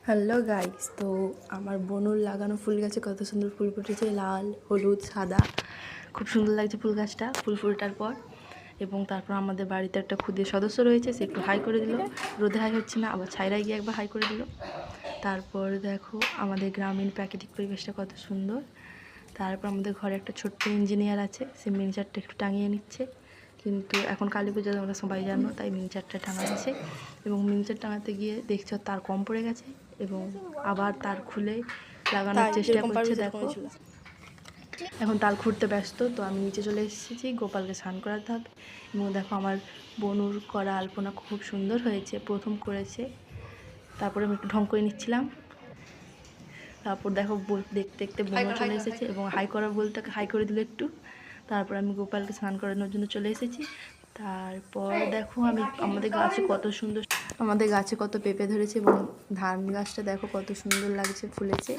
Hello guys, তো আমার বনুর লাগানো ফুল গাছে কত সুন্দর ফুল ফুটেছে, লাল, হলুদ, সাদা। খুব সুন্দর লাগছে ফুল গাছটা ফুল ফুটার পর। এবং তারপর আমাদের বাড়িতে একটা ক্ষুদে সদস্য রয়েছে, সে একটু হাই করে দিল। রোদে হাই হচ্ছে না, আবার ছাইরায় গিয়ে একবার হাই করে দিল। তারপর দেখো আমাদের গ্রামীণ প্রাকৃতিক পরিবেশটা কত সুন্দর। তারপর আমাদের ঘরে একটা ছোট্ট ইঞ্জিনিয়ার আছে, সে মিনিচারটা একটু টাঙিয়ে নিচ্ছে। কিন্তু এখন কালী পুজো তোমরা সবাই জানো, তাই মিনিচারটা টাঙাচ্ছে। এবং মিনিচার টাঙাতে গিয়ে দেখছো তার কম পড়ে গেছে এবং আবার তার খুলে লাগানোর চেষ্টা করছে। দেখো এখন তাল খুঁড়তে ব্যস্ত, তো আমি নিচে চলে এসেছি, গোপালকে স্নান করাতে হবে। এবং দেখো আমার বনুর করা আলপনা খুব সুন্দর হয়েছে, প্রথম করেছে। তারপরে আমি একটু ঢং করে নিচ্ছিলাম। তারপর দেখো দেখতে দেখতে বনু চলে এসেছে এবং হাই করা বলতে হাই করে দিল একটু। তারপর আমি গোপালকে স্নান করানোর জন্য চলে এসেছি। তারপর দেখো আমাদের গাছে কত সুন্দর, আমাদের গাছে কত পেঁপে ধরেছে এবং ধান গাছটা দেখো কত সুন্দর লাগছে, ফুলেছে।